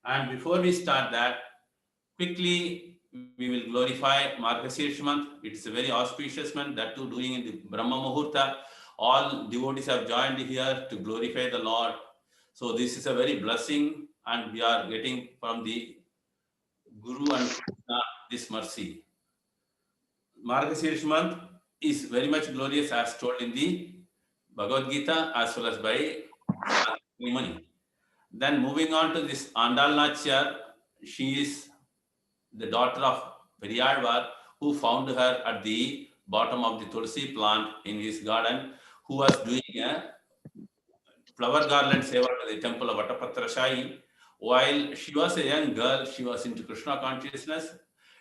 And before we start that, quickly we will glorify Margashirsha month. It's a very auspicious month, that too doing in the Brahma Muhurta. All devotees have joined here to glorify the Lord. So this is a very blessing, and we are getting from the Guru and Krishna this mercy. Margashirsha month is very much glorious as told in the Bhagavad Gita as well as by Sanskrit Muni. Then moving on to this Andal Nachyar, she is the daughter of Periyalvar, who found her at the bottom of the tulsi plant in his garden, who was doing a flower garland seva to the temple of Vatapatrashayi. While she was a young girl, she was into Krishna consciousness.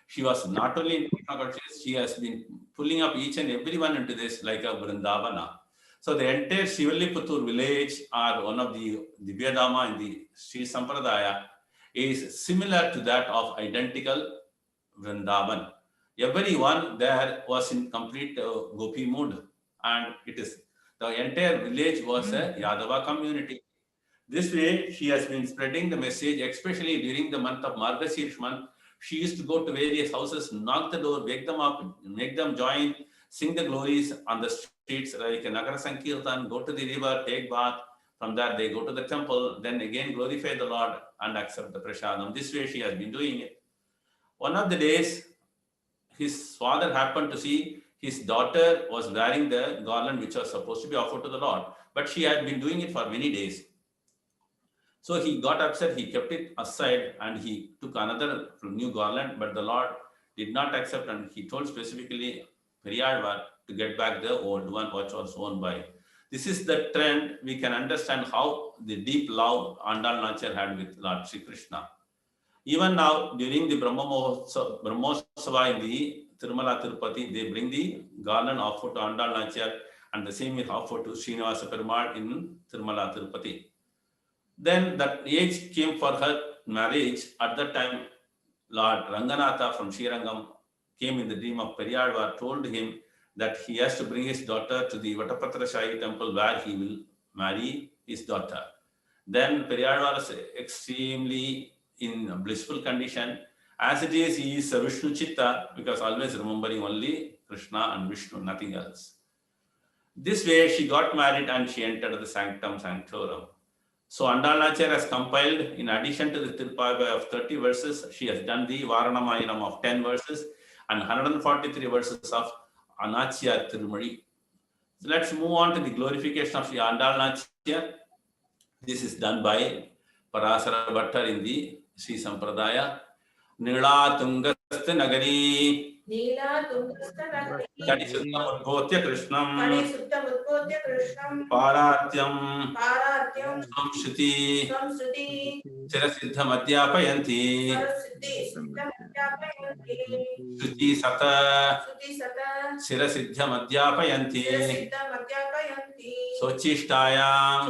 She was not only in Krishna consciousness, she has been pulling up each and everyone into this like a Vrindavana. So the entire Shivaliputtur village, or one of the Divyadama in the Sri Sampradaya, is similar to that of identical Vrindavan. Everyone there was in complete gopi mood, and it is the entire village was a Yadava community. This way, she has been spreading the message, especially during the month of Margashirsha month. She used to go to various houses, knock the door, wake them up, make them join, sing the glories on the streets like Nagara Sankirtan, go to the river, take bath. From there, they go to the temple, then again glorify the Lord and accept the prasadam. This way, she has been doing it. One of the days, his father happened to see his daughter was wearing the garland which was supposed to be offered to the Lord, but she had been doing it for many days. So he got upset, he kept it aside and he took another new garland, but the Lord did not accept, and he told specifically Periyalvar to get back the old one which was owned by. This is the trend. We can understand how the deep love Andal Nachar had with Lord Sri Krishna. Even now, during the Brahmosava in the Tirumala Tirupati, they bring the garland offered to Andal Nachar, and the same is offered to Srinivasa Perumal in Tirumala Tirupati. Then that age came for her marriage. At that time, Lord Ranganatha from Srirangam came in the dream of Periyalvar, told him that he has to bring his daughter to the Vatapatrashayi temple where he will marry his daughter. Then Periyalvar was extremely in a blissful condition. As it is, he is a Vishnu Chitta because always remembering only Krishna and Vishnu, nothing else. This way, she got married and she entered the sanctum sanctorum. So Andal Nachar has compiled, in addition to the Tirupavai of 30 verses, she has done the Varanamayanam of 10 verses and 143 verses of Anachya Tirumari. So let's move on to the glorification of the Andal Nachar. This is done by Parasara Bhattar in the Sri Sampradaya. Nila Tungastha Nagari Kadi Suttam Udbhotya Krishnam Paratyam Samshruti Chirasiddham Adhyapayanti Shruti Sata Chirasiddham Adhyapayanti Sochistayam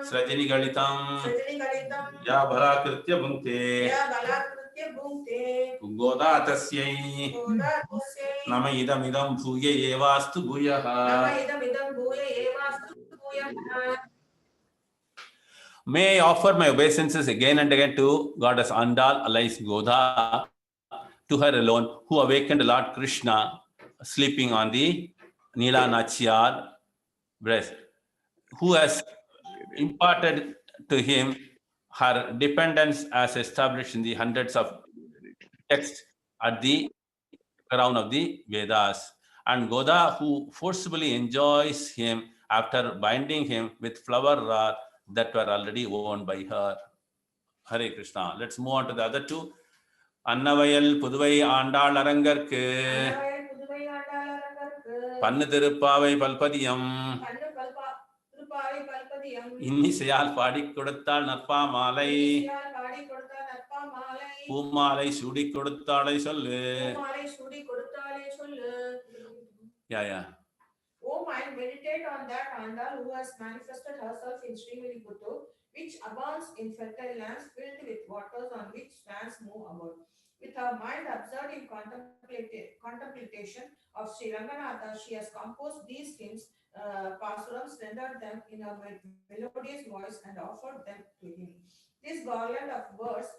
Srajani Galitam Ya Bhalakritya Bhunte Goda Tasyai Nama Idam Idam Bhuye Evastu Bhuyaha. May I offer my obeisances again and again to Goddess Andal, alias Goda, to her alone, who awakened Lord Krishna sleeping on the Nila Nachyar breast, who has imparted to him her dependence as established in the hundreds of texts at the crown of the Vedas. And Goda, who forcibly enjoys him after binding him with flower wreath that were already owned by her. Hare Krishna. Let's move on to the other two. Annavayal Puduvai Andal Arangarku Pannu Tirupavai Palpadiyam இன்னிசையால் பாடி கொடுத்தாள் நற்பாமாலை பூமாலை சூடி கொடுத்தாளை சொல்லு. Yeah. Oh mind, meditate on that Andal who has manifested herself in Sriviliputtur, which abounds in fertile lands filled with waters on which swans move about. With her mind absorbed in contemplation of Sri Ranganatha, she has composed these hymns, pasurams, rendered them in a melodious voice and offered them to him. This garland of birds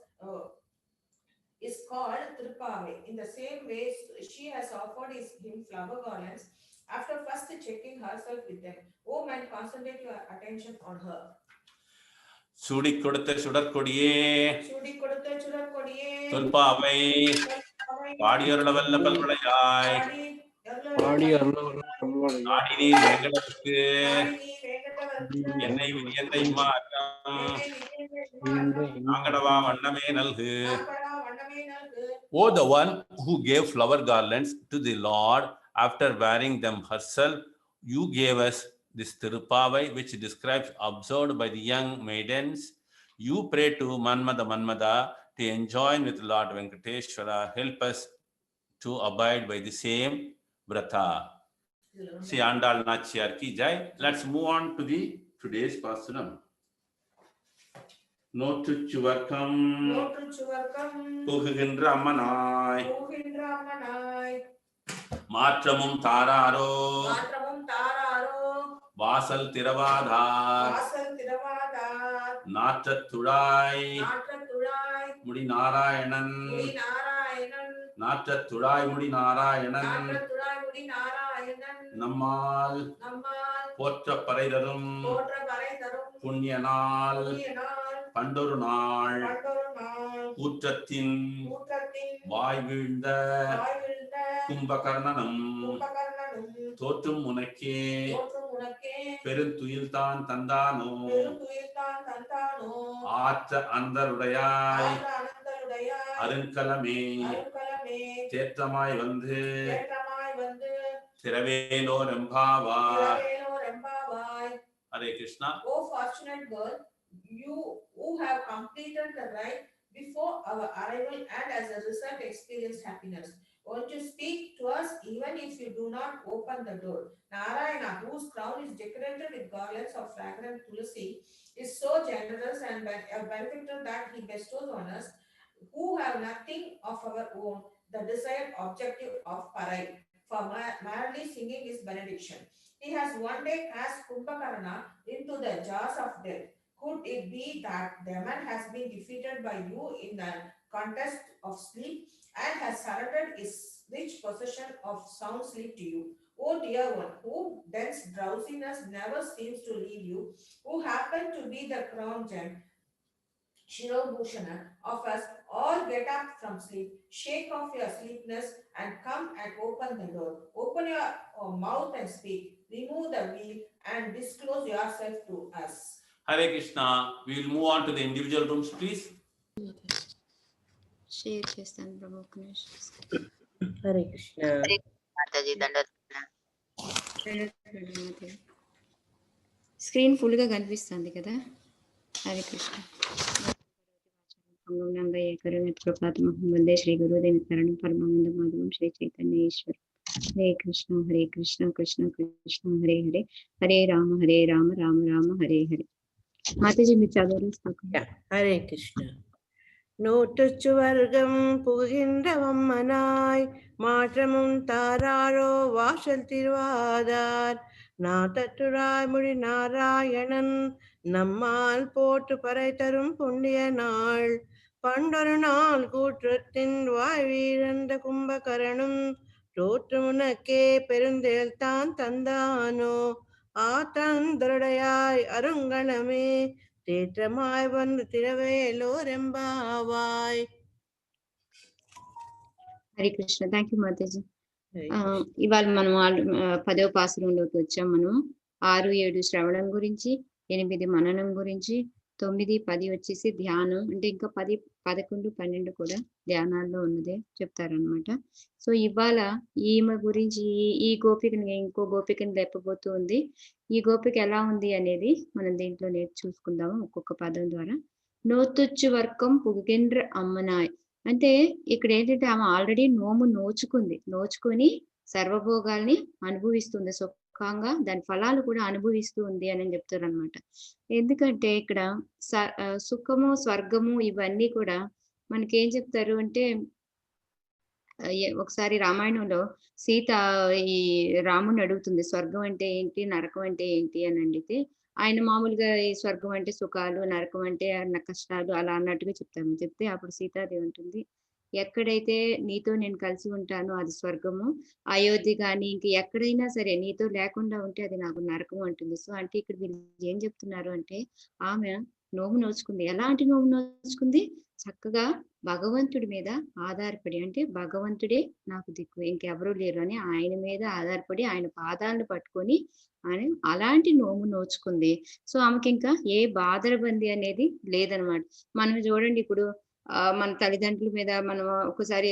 is called Tirupavai. In the same way, she has offered him flower garlands after first checking herself with them. Oh man, concentrate your attention on her. சூடி கொடுத்த சுடற்கொடியே சூடி கொடுத்த சுடற்கொடியே தொல்பாவை பாடியருள வல்ல பல்வளையாய் நாடி நீர் வேங்கடவர்க்கு என்னை விதியத்தை மாற்றம் நாங்கடவா வண்ணமே நல்கு. O the one who gave flower garlands to the Lord after wearing them herself, you gave us this Tirupavai, which describes observed by the young maidens. You pray to Manmada to enjoin with Lord Venkateshwara. Help us to abide by the same vrata. Sri Andal Nachiyar ki jai. Let's move on to the today's pasanam. நோற்றுச்சுவர்க்கம் புகுகின்ற அம்மனாய் மாற்றமும் தாராரோ வாசல் திறவாதார் நாற்றத்துழாய் முடி நாராயணன் நாற்றத்துழாய் முடி நாராயணன் நம்மால் போற்ற பறைதரும் புண்ணிய நாள் பண்டொரு நாள் கூற்றத்தின் வாய் வீழ்ந்த கும்பகர்ணனும் தோற்றும் உனக்கே பெருந்துயில் தான் தந்தானோ ஆற்ற அந்தருடையாய் அருங்கலமே தேற்றமாய் வந்து திரவேலோ ரெம்பாவாய். Hare Krishna. Oh fortunate girl, you who have completed the rite before our arrival and as a result experienced happiness. Won't you speak to us even if you do not open the door? Narayana, whose crown is decorated with garlands of fragrant tulsi, is so generous and a benefactor that he bestows on us who have nothing of our own the desired objective of parai. For merely singing his benediction. He has one day cast Kumbhakarna into the jaws of death. Could it be that Daman has been defeated by you in the contest of sleep and has surrendered his rich possession of sound sleep to you? Oh dear one, whom dense drowsiness never seems to leave you, who happen to be the crown gem, Shirobhushana of us, all get up from sleep, shake off your sleepiness and come and open the door. Open your mouth and speak. Remove the veil and disclose yourself to us. Hare Krishna. We will move on to the individual rooms, please. Share chestan Brahmakunesh. Hare Krishna. Mataji Dandat. Screen full గా కనిపిస్తుంది కదా. హరే కృష్ణ. వందే శ్రీ గురుదేవి శరణం పరమానంద మాధవం శ్రీ చైతన్య ఈశ్వర్. హరే కృష్ణ హరే కృష్ణ కృష్ణ కృష్ణ హరే హరే హరే రామ రామ రామ హరే హరే. మాతాజీ మీరు చదవరు. హరే కృష్ణ. நூற்றுச்சுவர்க்கம் புகின்றவம்மனாய் மாற்றமும் தாராரோ வாசல் திருவாதார் நாட்டத்துராய் முடி நாராயணன் நம்மால் போட்டு பறை தரும் புண்ணிய நாள் பண்டொரு நாள் கூற்றத்தின் வாய் வீழ்ந்த கும்பகரனும் தோற்றுமுனக்கே பெருந்தேல் தான் தந்தானோ ஆத்தந்தருடையாய் அருங்கணமே தேற்றமாய் வந்து திரவேலோரெம்பாவாய். హరే కృష్ణ. Thank you Mataji. ఇవాళ మనం 10వ పాసురంలోకి వచ్చాం. మనం 6, 7 శ్రవణం గురించి, 8 మననం గురించి, 9, 10 వచ్చేసి ధ్యానం. అంటే ఇంకా 10, 11, 12 కూడా ధ్యానాల్లో ఉన్నదే చెప్తారనమాట. సో ఇవాళ ఈమె గురించి ఈ గోపికని ఇంకో గోపికని లేపబోతూ ఉంది. ఈ గోపిక ఎలా ఉంది అనేది మనం దీంట్లో చూసుకుందాము ఒక్కొక్క పదం ద్వారా. నోతుచ్చు వర్కం పుగిండ్ర అమ్మనాయ్ అంటే ఇక్కడ ఏంటంటే ఆమె ఆల్రెడీ నోచుకొని సర్వభోగాల్ని అనుభవిస్తుంది, సుఖంగా దాని ఫలాలు కూడా అనుభవిస్తూ ఉంది అని చెప్తారు అనమాట. ఎందుకంటే ఇక్కడ సుఖము స్వర్గము ఇవన్నీ కూడా మనకి ఏం చెప్తారు అంటే, ఒకసారి రామాయణంలో సీత ఈ రాముని అడుగుతుంది స్వర్గం అంటే ఏంటి, నరకం అంటే ఏంటి అని అడిగితే ఆయన మామూలుగా ఈ స్వర్గం అంటే సుఖాలు, నరకం అంటే కష్టాలు అలా అన్నట్టుగా చెప్తాము. చెప్తే అప్పుడు సీతాదేవి ఉంటుంది, ఎక్కడైతే నీతో నేను కలిసి ఉంటానో అది స్వర్గము, అయోధ్య గాని ఇంక ఎక్కడైనా సరే నీతో లేకుండా ఉంటే అది నాకు నరకం అంటుంది. సో అంటే ఇక్కడ వీళ్ళు ఏం చెప్తున్నారు అంటే, ఆమె నోము నోచుకుంది. ఎలాంటి నోము నోచుకుంది? చక్కగా భగవంతుడి మీద ఆధారపడి, అంటే భగవంతుడే నాకు దిక్కు, ఇంకెవరూ లేరు అని ఆయన మీద ఆధారపడి ఆయన పాదాలను పట్టుకొని అని అలాంటి నోము నోచుకుంది. సో ఆమెకి ఇంకా ఏ బాధరబంది అనేది లేదనమాట. మనం చూడండి ఇప్పుడు మన తల్లిదండ్రుల మీద మనం ఒకసారి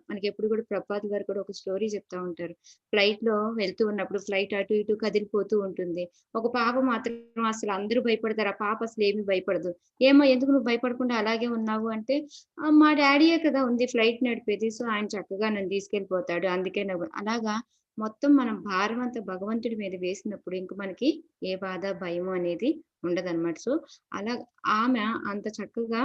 మనకి ఎప్పుడు కూడా ప్రభుపాదుల గారు కూడా ఒక స్టోరీ చెప్తా ఉంటారు. ఫ్లైట్ లో వెళ్తూ ఉన్నప్పుడు ఫ్లైట్ అటు ఇటు కదిలిపోతూ ఉంటుంది. ఒక పాప మాత్రం అసలు అందరూ భయపడతారు, ఆ పాప అసలు ఏమీ భయపడదు. ఏమో ఎందుకు నువ్వు భయపడకుండా అలాగే ఉన్నావు అంటే, మా డాడీయే కదా ఉంది ఫ్లైట్ నడిపేది, సో ఆయన చక్కగా నన్ను తీసుకెళ్ళిపోతాడు అందుకే అలాగా మొత్తం మనం భారం అంతా భగవంతుడి మీద వేసినప్పుడు ఇంక మనకి ఏ బాధ భయము అనేది ఉండదన్నమాట. సో అలా ఆమె అంత చక్కగా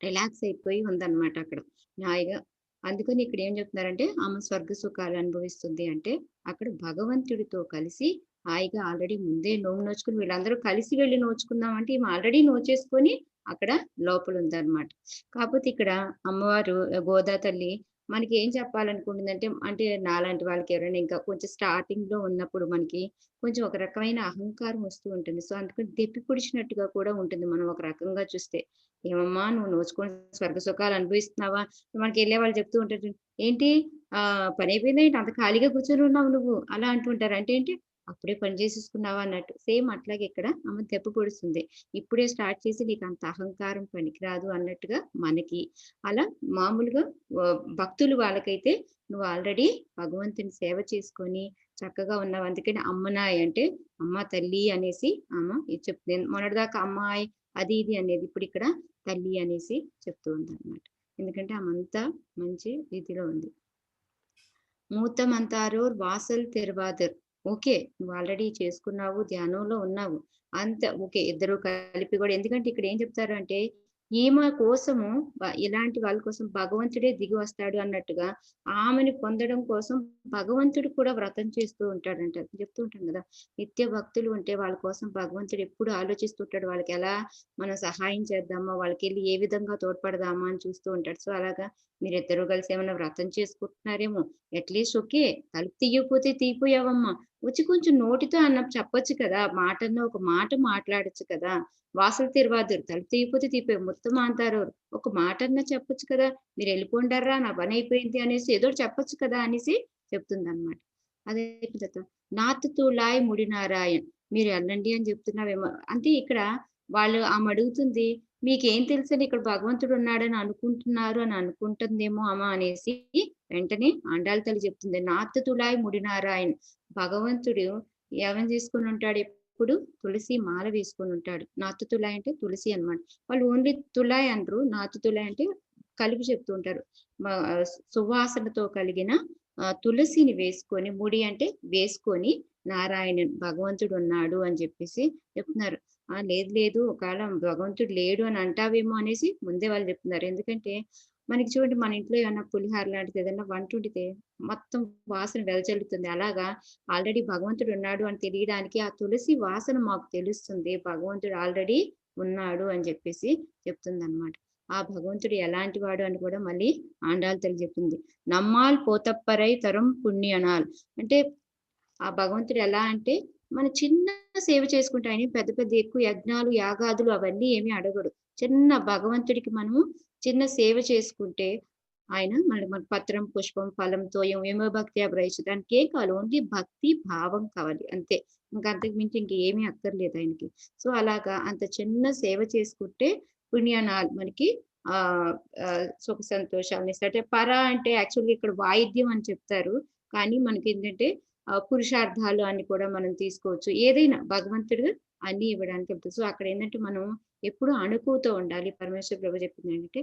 రిలాక్స్ అయిపోయి ఉందన్నమాట అక్కడ హాయిగా. అందుకని ఇక్కడ ఏం చెప్తున్నారంటే ఆమె స్వర్గ సుఖాలు అనుభవిస్తుంది అంటే, అక్కడ భగవంతుడితో కలిసి హాయిగా ఆల్రెడీ ముందే నోము నోచుకుని వీళ్ళందరూ కలిసి వెళ్ళి నోచుకుందాం అంటే ఈమె ఆల్రెడీ నోచేసుకొని అక్కడ లోపల ఉందన్నమాట. కాకపోతే ఇక్కడ అమ్మవారు గోదా తల్లి మనకి ఏం చెప్పాలనుకుంటుందంటే, అంటే నాలాంటి వాళ్ళకి ఎవరైనా ఇంకా కొంచెం స్టార్టింగ్ లో ఉన్నప్పుడు మనకి కొంచెం ఒక రకమైన అహంకారం వస్తూ ఉంటుంది. సో అందుకని దెప్పి పొడిచినట్టుగా కూడా ఉంటుంది మనం ఒక రకంగా చూస్తే. ఏమమ్మా నువ్వు నోచుకొని స్వర్గ సుఖాలు అనుభవిస్తున్నావా? మనకి వెళ్ళే వాళ్ళు చెప్తూ ఉంటారు, ఏంటి పని అయిపోయిందా ఏంటి అంత ఖాళీగా కూర్చొని ఉన్నావు నువ్వు అలా అంటుంటారు. అంటే ఏంటి అప్పుడే పని చేసేసుకున్నావా అన్నట్టు. సేమ్ అట్లాగే ఇక్కడ ఆమె దెప్ప పొడుస్తుంది. ఇప్పుడే స్టార్ట్ చేసి నీకు అంత అహంకారం పనికిరాదు అన్నట్టుగా మనకి. అలా మామూలుగా భక్తులు వాళ్ళకైతే నువ్వు ఆల్రెడీ భగవంతుని సేవ చేసుకొని చక్కగా ఉన్నావు. అందుకని అమ్మనాయ్ అంటే అమ్మ తల్లి అనేసి ఆమె ఇది చెప్తుంది. మొన్నటిదాకా అమ్మాయి అది ఇది అనేది ఇప్పుడు ఇక్కడ తల్లి అనేసి చెప్తూ ఉంది అనమాట. ఎందుకంటే ఆమంతా మంచి రీతిలో ఉంది. మూతమంతారోర్ వాసల్ తెరవాదర్. ఓకే నువ్వు ఆల్రెడీ చేసుకున్నావు, ధ్యానంలో ఉన్నావు అంత ఓకే, ఇద్దరు కలిపి కూడా. ఎందుకంటే ఇక్కడ ఏం చెప్తారు అంటే, ఈమె కోసము ఇలాంటి వాళ్ళ కోసం భగవంతుడే దిగి వస్తాడు అన్నట్టుగా ఆమెని పొందడం కోసం భగవంతుడు కూడా వ్రతం చేస్తూ ఉంటాడంట. చెప్తూ ఉంటాం కదా, నిత్య భక్తులు ఉంటే వాళ్ళ కోసం భగవంతుడు ఎప్పుడు ఆలోచిస్తుంటాడు, వాళ్ళకి ఎలా మనం సహాయం చేద్దామా, వాళ్ళకి వెళ్ళి ఏ విధంగా తోడ్పడదామా అని చూస్తూ ఉంటాడు. సో అలాగా మీరిద్దరూ కలిసి ఏమైనా వ్రతం చేసుకుంటున్నారేమో, అట్లీస్ట్ ఓకే తలుపు తీయకపోతే తీపోయావమ్మా, వచ్చి కొంచెం నోటితో అన్న చెప్పొచ్చు కదా, మాటన్న ఒక మాట మాట్లాడొచ్చు కదా. వాసలు తిరవాదురు, తలుపు తీయకపోతే తీపోయావు, మొత్తం అంటారు ఒక మాట అన్నా చెప్పొచ్చు కదా, మీరు వెళ్ళిపోండారా నా పని అయిపోయింది అనేసి ఏదో చెప్పొచ్చు కదా అనేసి చెప్తుంది అనమాట. అదే నాత్ తులాయ్ ముడి నారాయణ్, మీరు వెళ్ళండి అని చెప్తున్నావేమో అంటే ఇక్కడ వాళ్ళు ఆమె అడుగుతుంది, మీకేం తెలుసని ఇక్కడ భగవంతుడు ఉన్నాడని అనుకుంటున్నారు అని అనుకుంటుందేమో అమ్మ అనేసి వెంటనే ఆండాళ్ళ తల్లి చెప్తుంది, నాత్ తులాయ్ ముడి నారాయణ్, భగవంతుడు ఏమని చేసుకుని ఉంటాడు ఎప్పుడు తులసి మాల వేసుకొని ఉంటాడు. నాతు తులాయ్ అంటే తులసి అన్నమాట. వాళ్ళు ఓన్లీ తులాయ్ అనరు, నాతు తులాయ్ అంటే కలిపి చెప్తూ ఉంటారు. సువాసనతో కలిగిన తులసిని వేసుకొని, ముడి అంటే వేసుకొని నారాయణన్ భగవంతుడు ఉన్నాడు అని చెప్పేసి చెప్తున్నారు. లేదు లేదు ఒకవేళ భగవంతుడు లేడు అని అంటావేమో అనేసి ముందే వాళ్ళు చెప్తున్నారు. ఎందుకంటే మనకి చూడండి, మన ఇంట్లో ఏమన్నా పులిహార లాంటిది ఏదైనా వంట వండితే మొత్తం వాసన వెదజల్లుతుంది. అలాగా ఆల్రెడీ భగవంతుడు ఉన్నాడు అని తెలియడానికి ఆ తులసి వాసన మాకు తెలుస్తుంది, భగవంతుడు ఆల్రెడీ ఉన్నాడు అని చెప్పేసి చెప్తుంది అనమాట. ఆ భగవంతుడు ఎలాంటి వాడు అని కూడా మళ్ళీ ఆండాళ్ళ తల్లి చెప్తుంది. నమ్మాల్ పోతప్పరై తరం పుణ్యనాల్ అంటే ఆ భగవంతుడు ఎలా అంటే మన చిన్న సేవ చేసుకుంటే, ఆయన పెద్ద పెద్ద ఎక్కువ యజ్ఞాలు యాగాదులు అవన్నీ ఏమీ అడగడు. చిన్న భగవంతుడికి మనము చిన్న సేవ చేసుకుంటే ఆయన మన పత్రం పుష్పం ఫలం తోయం ఏమో భక్తి అభిరైచు, దానికి ఏం కావాలి, ఓన్లీ భక్తి భావం కావాలి అంతే, ఇంకా అంతకు మించి ఇంకేమీ అక్కర్లేదు ఆయనకి. సో అలాగా అంత చిన్న సేవ చేసుకుంటే పుణ్యనాలు మనకి సుఖ సంతోషాలని ఇస్తాయి. పర అంటే యాక్చువల్గా ఇక్కడ వాయిద్యం అని చెప్తారు, కానీ మనకి ఏంటంటే పురుషార్థాలు అని కూడా మనం తీసుకోవచ్చు. ఏదైనా భగవంతుడు అన్ని ఇవ్వడానికి వెళ్తుంది. సో అక్కడ ఏంటంటే మనం ఎప్పుడు అణుకుతో ఉండాలి. పరమేశ్వర ప్రభు చెప్పింది ఏంటంటే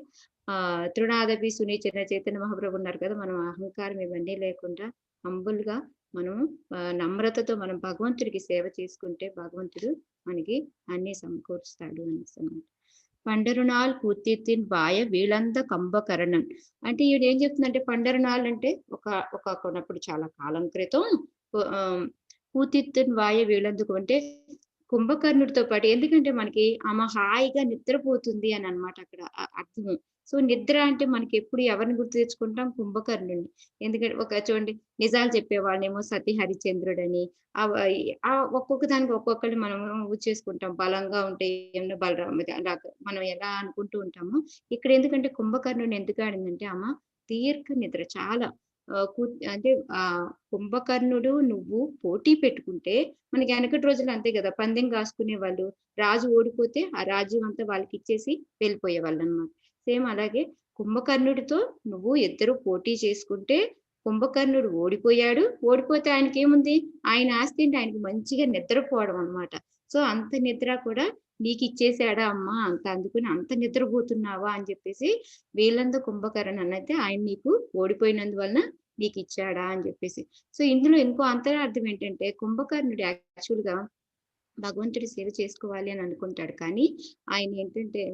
తృణాదపి సునీచన చైతన్య మహాప్రభు ఉన్నారు కదా, మనం అహంకారం ఇవన్నీ లేకుండా హంబుల్ గా మనం నమ్రతతో మనం భగవంతుడికి సేవ చేసుకుంటే భగవంతుడు మనకి అన్ని సమకూరుస్తాడు అనేసి అన్నమాట. పండరునాల్ కూర్తిన్ బాయ వీళ్ళంతా కంబకరణం అంటే ఈవిడ ఏం చెప్తుందంటే, పండరునాల్ అంటే కొన్నప్పుడు చాలా కాలం క్రితం కూతిన్ వాయ వీళ్ళందుకు అంటే కుంభకర్ణుడితో పాటు, ఎందుకంటే మనకి ఆమె హాయిగా నిద్రపోతుంది అని అన్నమాట అక్కడ అర్థము. సో నిద్ర అంటే మనకి ఎప్పుడు ఎవరిని గుర్తు తెచ్చుకుంటాం? కుంభకర్ణుడిని. ఎందుకంటే ఒక చూడండి, నిజాలు చెప్పేవాళ్ళనేమో సతి హరిశ్చంద్రుడని, ఒక్కొక్క దానికి ఒక్కొక్కళ్ళు మనం చేసుకుంటాం. బలంగా ఉంటే ఏమన్నా బలరాముడు అలాగా మనం ఎలా అనుకుంటూ ఉంటామో, ఇక్కడ ఎందుకంటే కుంభకర్ణుడిని ఎందుకు ఆడిందంటే ఆమె దీర్ఘ నిద్ర చాలా అంటే కుంభకర్ణుడు నువ్వు పోటీ పెట్టుకుంటే, మనకి వెనకటి రోజుల్లో అంతే కదా, పందెం కాసుకునే వాళ్ళు. రాజు ఓడిపోతే ఆ రాజ్యం అంతా వాళ్ళకి ఇచ్చేసి వెళ్ళిపోయేవాళ్ళు అన్నమాట. సేమ్ అలాగే కుంభకర్ణుడితో నువ్వు ఇద్దరు పోటీ చేసుకుంటే, కుంభకర్ణుడు ఓడిపోయాడు. ఓడిపోతే ఆయనకేముంది? ఆయన ఆస్తి ఏంటి? ఆయనకి మంచిగా నిద్రపోవడం అన్నమాట. సో అంత నిద్ర కూడా నీకు ఇచ్చేసాడా అమ్మా, అంత అందుకుని అంత నిద్రపోతున్నావా అని చెప్పేసి వీళ్ళందు కుంభకర్ణ అన్నైతే ఆయన నీకు ఓడిపోయినందువలన నీకు ఇచ్చాడా అని చెప్పేసి. సో ఇందులో ఇంకో అంతరార్థం ఏంటంటే, కుంభకర్ణుడు యాక్చువల్ గా భగవంతుడి సేవ చేసుకోవాలి అని అనుకుంటాడు. కానీ ఆయన ఏంటంటే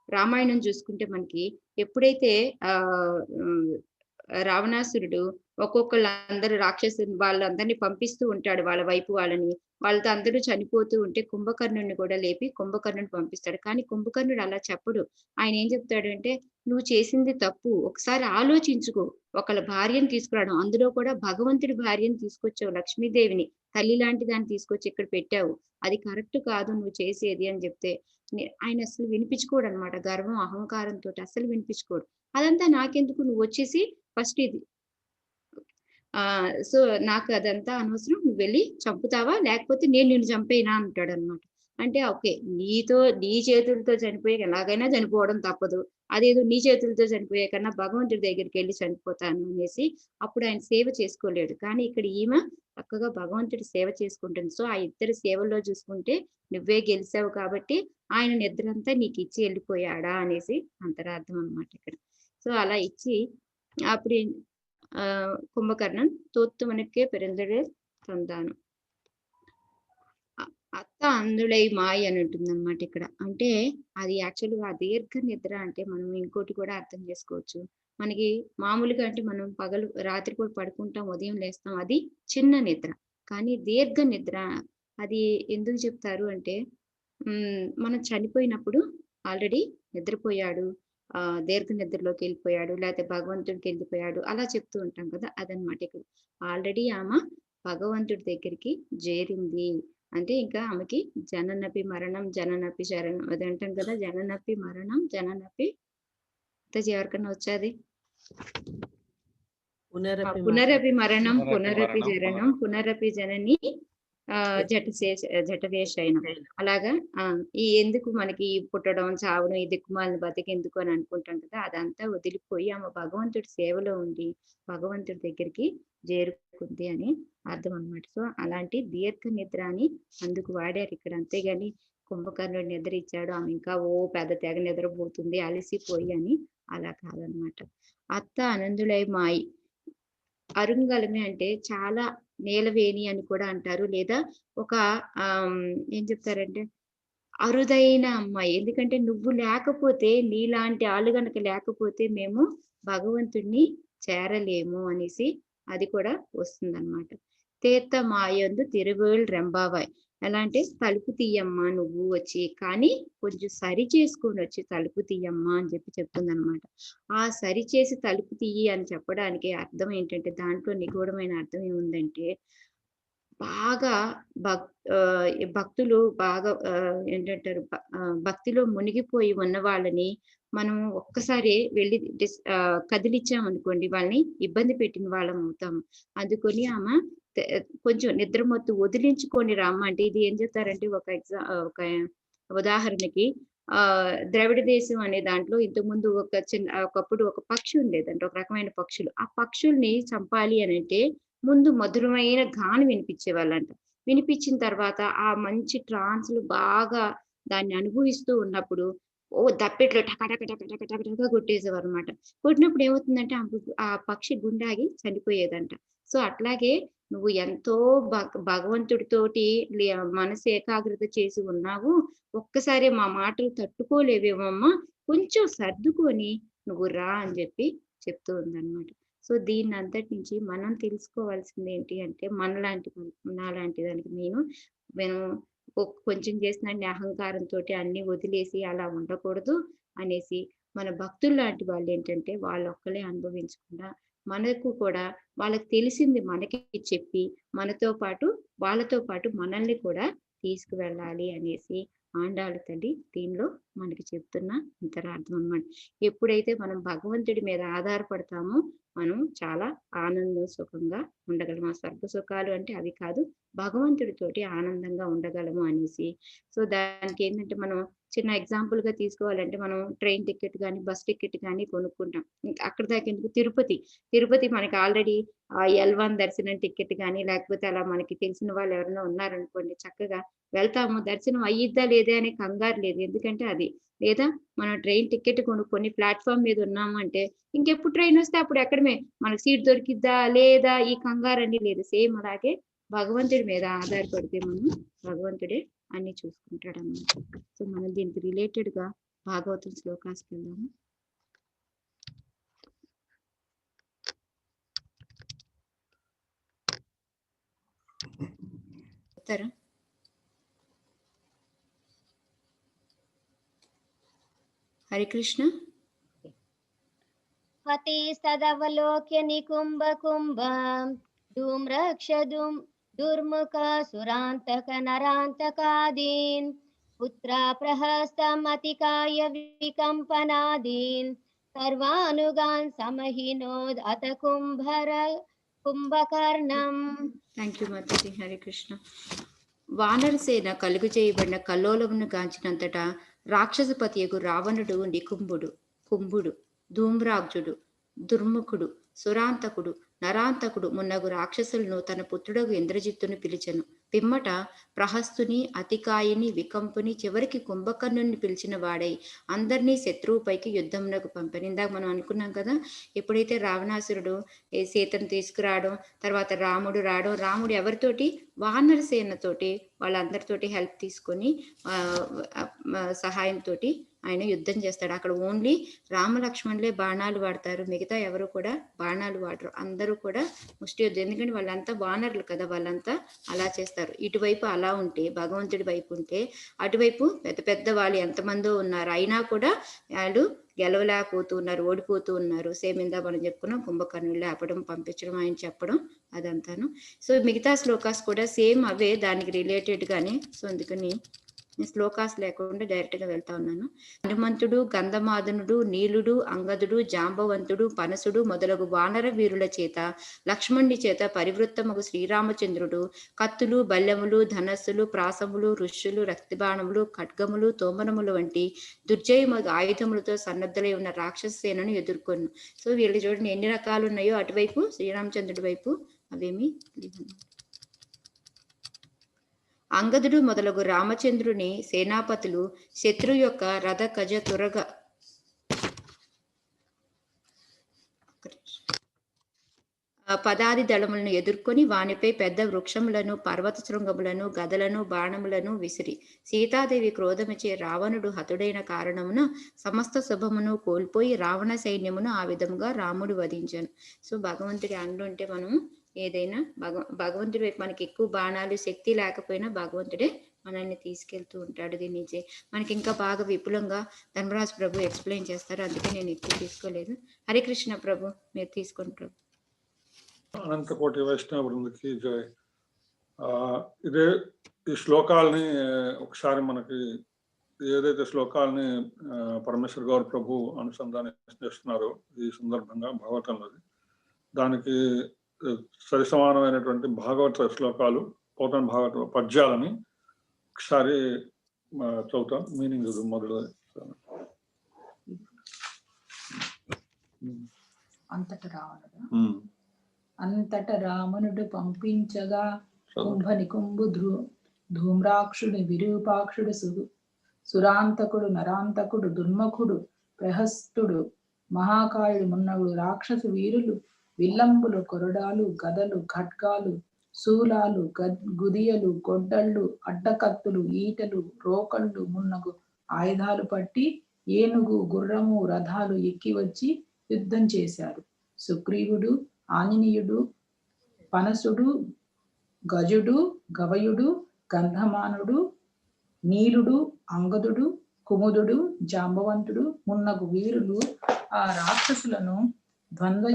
రామాయణం చూసుకుంటే మనకి ఎప్పుడైతే రావణాసురుడు ఒక్కొక్కళ్ళందరూ రాక్షసుని వాళ్ళందరినీ పంపిస్తూ ఉంటాడు వాళ్ళ వైపు వాళ్ళని, వాళ్ళతో అందరూ చనిపోతూ ఉంటే కుంభకర్ణుడిని కూడా లేపి కుంభకర్ణుని పంపిస్తాడు. కానీ కుంభకర్ణుడు అలా చెప్పడు. ఆయన ఏం చెప్తాడు అంటే, నువ్వు చేసింది తప్పు, ఒకసారి ఆలోచించుకో. ఒకళ్ళ భార్యను తీసుకురావడం, అందులో కూడా భగవంతుడి భార్యను తీసుకొచ్చావు, లక్ష్మీదేవిని తల్లి లాంటి దాన్ని తీసుకొచ్చి ఇక్కడ పెట్టావు, అది కరెక్ట్ కాదు నువ్వు చేసేది అని చెప్తే ఆయన అసలు వినిపించుకోడు అనమాట. గర్వం అహంకారంతో అసలు వినిపించుకోడు. అదంతా నాకెందుకు, నువ్వు వచ్చేసి ఫస్ట్ ఇది సో నాకు అదంతా అనవసరం, నువ్వు వెళ్ళి చంపుతావా లేకపోతే నేను నిన్ను చంపేనా అంటాడు అనమాట. అంటే ఓకే, నీ చేతులతో చనిపోయే ఎలాగైనా చనిపోవడం తప్పదు, అదేదో నీ చేతులతో చనిపోయే కన్నా భగవంతుడి దగ్గరికి వెళ్ళి చనిపోతాను అనేసి అప్పుడు ఆయన సేవ చేసుకోలేడు. కానీ ఇక్కడ ఈమె చక్కగా భగవంతుడి సేవ చేసుకుంటుంది. సో ఆ ఇద్దరి సేవల్లో చూసుకుంటే నువ్వే గెలిచావు కాబట్టి ఆయన నిద్రంతా నీకు ఇచ్చి వెళ్ళిపోయాడా అనేసి అంతరార్థం అనమాట ఇక్కడ. సో అలా ఇచ్చి అప్పుడు కుంభకర్ణన్ తోత్తుమనకే పెరందడే తందాను అత్త అందులై మాయ అని ఉంటుంది అనమాట ఇక్కడ. అంటే అది యాక్చువల్గా దీర్ఘ నిద్ర అంటే మనం ఇంకోటి కూడా అర్థం చేసుకోవచ్చు. మనకి మామూలుగా అంటే మనం పగలు రాత్రి కూడా పడుకుంటాం, ఉదయం లేస్తాం, అది చిన్న నిద్ర. కానీ దీర్ఘ నిద్ర అది ఎందుకు చెప్తారు అంటే, మనం చనిపోయినప్పుడు ఆల్రెడీ నిద్రపోయాడు, దీర్ఘ నిద్రలోకి వెళ్ళిపోయాడు, లేకపోతే భగవంతుడికి వెళ్ళిపోయాడు, అలా చెప్తూ ఉంటాం కదా, అదనమాట ఇక్కడ. ఆల్రెడీ ఆమె భగవంతుడి దగ్గరికి చేరింది అంటే ఇంకా ఆమెకి జననపి మరణం జననపి శరణం అది అంటాం కదా, జననపి మరణం జననపి ఎవరికన్నా వచ్చాది, పునరపి మరణం పునరపి జరణం పునరపి జనని జటవేషైన. అలాగా ఈ ఎందుకు మనకి పుట్టడం చావడం ఈ దిక్కుమాలని బతికెందుకు అని అనుకుంటాం కదా, అదంతా వదిలిపోయి ఆమె భగవంతుడి సేవలో ఉండి భగవంతుడి దగ్గరికి చేరుకుంది అని అర్థం అనమాట. సో అలాంటి దీర్ఘ నిద్ర అని అందుకు వాడారు ఇక్కడ. అంతేగాని కుంభకర్ణుడు నిద్ర ఇచ్చాడు ఆమె ఇంకా పెద్ద తెగ నిద్రపోతుంది అలసిపోయి అని అలా కాదనమాట. అత్త ఆనందులై మాయి అరుంగలమే అంటే చాలా నేలవేణి అని కూడా అంటారు, లేదా ఒక ఏం చెప్తారంటే అరుదైన అమ్మాయి. ఎందుకంటే నువ్వు లేకపోతే, నీలాంటి వాళ్ళు గనక లేకపోతే మేము భగవంతుడిని చేరలేము అనేసి అది కూడా వస్తుందన్నమాట. తేత్త మాయందు తిరువేళ్ళు రెంబావాయ్, ఎలా అంటే తలుపు తీయమ్మా నువ్వు వచ్చి, కానీ కొంచెం సరి చేసుకొని వచ్చి తలుపు తీయమ్మా అని చెప్తుంది అనమాట. ఆ సరి చేసి తలుపు తీయి అని చెప్పడానికి అర్థం ఏంటంటే, దాంట్లో నిగూఢమైన అర్థం ఏముందంటే, బాగా భక్తులు బాగా ఏంటంటారు భక్తిలో మునిగిపోయి ఉన్న వాళ్ళని మనం ఒక్కసారి వెళ్ళి కదిలిచ్చామనుకోండి, వాళ్ళని ఇబ్బంది పెట్టిన వాళ్ళం అవుతాము. అందుకొని ఆమె కొంచెం నిద్రమత్తు వదిలించుకొని రమ్మ అంటే, ఇది ఏం చెప్తారంటే ఒక ఉదాహరణకి ద్రవిడ దేశం అనే దాంట్లో ఇంతకుముందు ఒకప్పుడు ఒక పక్షి ఉండేదంటే, ఒక రకమైన పక్షులు. ఆ పక్షుల్ని చంపాలి అని అంటే ముందు మధురమైన గానం వినిపించేవాళ్ళంట. వినిపించిన తర్వాత ఆ మంచి ట్రాన్స్ లో బాగా దాన్ని అనుభవిస్తూ ఉన్నప్పుడు దప్పెట్లో టకటక కొట్టేసేవారు అనమాట. కొట్టినప్పుడు ఏమవుతుందంటే ఆ పక్షి గుండాగి చనిపోయేదంట. సో అట్లాగే నువ్వు ఎంతో భగవంతుడితోటి మనసు ఏకాగ్రత చేసి ఉన్నావు, ఒక్కసారి మా మాటలు తట్టుకోలేవేమమ్మా, కొంచెం సర్దుకొని నువ్వు రా అని చెప్తూ ఉందన్నమాట. సో దీన్ని అంతటి నుంచి మనం తెలుసుకోవాల్సింది ఏంటి అంటే, నాలాంటి దానికి నేను కొంచెం చేసిన అహంకారంతో అన్ని వదిలేసి అలా ఉండకూడదు అనేసి మన భక్తులు లాంటి వాళ్ళు ఏంటంటే వాళ్ళొక్కలే అనుభవించకుండా మనకు కూడా వాళ్ళకి తెలిసింది మనకి చెప్పి వాళ్ళతో పాటు మనల్ని కూడా తీసుకువెళ్ళాలి అనేసి ఆండాళ్ళ తల్లి దీనిలో మనకి చెప్తున్న అంతరార్థం అన్నమాట. ఎప్పుడైతే మనం భగవంతుడి మీద ఆధారపడతామో మనం చాలా ఆనందం సుఖంగా ఉండగలం. ఆ స్వర్గ సుఖాలు అంటే అవి కాదు, భగవంతుడితోటి ఆనందంగా ఉండగలము అనేసి. సో దానికి ఏంటంటే మనం చిన్న ఎగ్జాంపుల్ గా తీసుకోవాలంటే మనం ట్రైన్ టికెట్ కానీ బస్ టికెట్ కానీ కొనుక్కుంటాం. అక్కడ దాకా ఎందుకు తిరుపతి మనకి ఆల్రెడీ L1 దర్శనం టికెట్ కానీ లేకపోతే అలా మనకి తెలిసిన వాళ్ళు ఎవరైనా ఉన్నారనుకోండి, చక్కగా వెళ్తాము. దర్శనం అయ్యిద్దా లేదా అనే కంగారు లేదు, ఎందుకంటే అది. లేదా మనం ట్రైన్ టికెట్ కొనుక్కొని ప్లాట్ఫామ్ మీద ఉన్నాము అంటే ఇంకెప్పుడు ట్రైన్ వస్తే అప్పుడు ఎక్కడమే మనకు సీట్ దొరికిద్దా లేదా ఈ కంగారు అన్ని లేదు. సేమ్ అలాగే భగవంతుడి మీద ఆధారపడితే మనం భగవంతుడే అన్ని చూసుకుంటాడు అన్నమాట. సో మనం దీనికి రిలేటెడ్ గా భాగవతం శ్లోకాస్కి వెళ్దాము. చెప్తారా? హరికృష్ణ. హతే సదవలోక్య నికుంభ కుంభ ధూమ్రక్ష దుర్ముఖ సురాంతక నరాంతకాదీన్ పుత్రా ప్రహస్తమతికాయ వికంపనాదీన్ సర్వానుగాన్ సమహినోద్ అత కుంభకర్ణం. Thank you Mataji. హరికృష్ణ. వానరసేన కలుగు చేయబడిన కల్లోలమును గాంచినంతటా రాక్షసపతియగు రావణుడు కుంభుడు ధూమ్రాక్షుడు దుర్ముఖుడు సురాంతకుడు నరాంతకుడు మున్నగు రాక్షసులను తన పుత్రుడగు ఇంద్రజిత్తును పిలిచెను. పిమ్మట ప్రహస్తుని అతికాయిని వికంపుని చివరికి కుంభకర్ణుని పిలిచిన వాడై అందరినీ శత్రువుపైకి యుద్ధమునకు పంపాను. ఇందాక మనం అనుకున్నాం కదా, ఎప్పుడైతే రావణాసురుడు సీతను తీసుకురావడం, తర్వాత రాముడు ఎవరితోటి వానర సేనతోటి వాళ్ళందరితోటి హెల్ప్ తీసుకొని సహాయంతో ఆయన యుద్ధం చేస్తాడు. అక్కడ ఓన్లీ రామలక్ష్మణులే బాణాలు వాడతారు, మిగతా ఎవరు కూడా బాణాలు వాడరు. అందరూ కూడా ముష్టి యుద్ధం, ఎందుకంటే వాళ్ళంతా వానరులు కదా, వాళ్ళంతా అలా చేస్తారు. ఇటువైపు అలా ఉంటే భగవంతుడి వైపు ఉంటే అటువైపు పెద్ద పెద్ద వాళ్ళు ఎంతమందో ఉన్నారు, అయినా కూడా వాళ్ళు ఓడిపోతూ ఉన్నారు. సేమ్ ఇందా మనం చెప్పుకున్నాం, కుంభకర్ణులు ఆపడం పంపించడం ఆయన చెప్పడం అదంతాను. సో మిగతా శ్లోకాస్ కూడా సేమ్ అవే, దానికి రిలేటెడ్ గానే. సో అందుకని శ్లోకాస్ లేకుండా డైరెక్ట్ గా వెళ్తా ఉన్నాను. హనుమంతుడు, గంధమాదనుడు, నీలుడు, అంగదుడు, జాంబవంతుడు, పనసుడు మొదలగు వానర వీరుల చేత లక్ష్మణుడి చేత పరివృత్తమగు శ్రీరామచంద్రుడు కత్తులు, బల్లెములు, ధనస్సులు, ప్రాసములు, ఋష్యులు, రక్తిబాణములు, ఖడ్గములు, తోమరములు వంటి దుర్జయమగు ఆయుధములతో సన్నద్ధులై ఉన్న రాక్షస సేనను ఎదుర్కొను. సో వీళ్ళు చూడండి ఎన్ని రకాలు ఉన్నాయో అటువైపు శ్రీరామచంద్రుడి వైపు అవేమి. అంగదుడు మొదలగు రామచంద్రుని సేనాపతులు శత్రు యొక్క రథ గజ తురగ పదాది దళములను ఎదుర్కొని వానిపై పెద్ద వృక్షములను, పర్వత శృంగములను, గదలను, బాణములను విసిరి సీతాదేవి క్రోధముచే రావణుడు హతుడైన కారణమున సమస్త శుభమును కోల్పోయి రావణ సైన్యమును ఆ విధముగా రాముడు వధించాను. సో భగవంతుడి అండుంటే మనం ఏదైనా భగవంతుడి వైపు మనకి ఎక్కువ బాణాలు శక్తి లేకపోయినా భగవంతుడే మనల్ని తీసుకెళ్తూ ఉంటాడు. దీని నుంచి మనకి ఇంకా బాగా విపులంగా ధర్మరాజు ప్రభు ఎక్స్ప్లెయిన్ చేస్తారు, అందుకే నేను ఎక్కువ తీసుకోలేదు. హరికృష్ణ ప్రభు మీరు తీసుకోండి ప్రభు. అనంతకోటి వైష్ణవ బృందకి జై. ఈ శ్లోకాలని ఒకసారి మనకి ఏదైతే శ్లోకాలని పరమేశ్వర్ గౌర్ ప్రభు అనుసంధానం చేస్తున్నారు ఈ సందర్భంగా భాగవతంలోది, దానికి సరి సమానమైనటువంటి భాగవత శ్లోకాలు, పోతన భాగవత పద్యాలని ఒకసారి చదువుతాం. మీనింగ్ మొదలు. అంతట రావణుడు పంపించగా కుంభనికుంభు ధూమ్రాక్షుడు, విరూపాక్షుడు, సురాంతకుడు, నరాంతకుడు, దుర్ముఖుడు, ప్రహస్తుడు, మహాకాయుడు మున్నగుడు రాక్షస వీరులు విల్లంబులు, కొరడాలు, గదలు, ఖడ్గాలు, శూలాలు, గుదియలు, గొడ్డళ్ళు, అడ్డకత్తులు, ఈటలు, రోకళ్ళు మున్నగు ఆయుధాలు పట్టి ఏనుగు, గుర్రము, రథాలు ఎక్కి వచ్చి యుద్ధం చేశారు. సుగ్రీవుడు, ఆంజనేయుడు, పనసుడు, గజుడు, గవయుడు, గంధమానుడు, నీలుడు, అంగదుడు, కుముదుడు, జాంబవంతుడు మున్నగు వీరులు ఆ రాక్షసులను ద్వంద్వ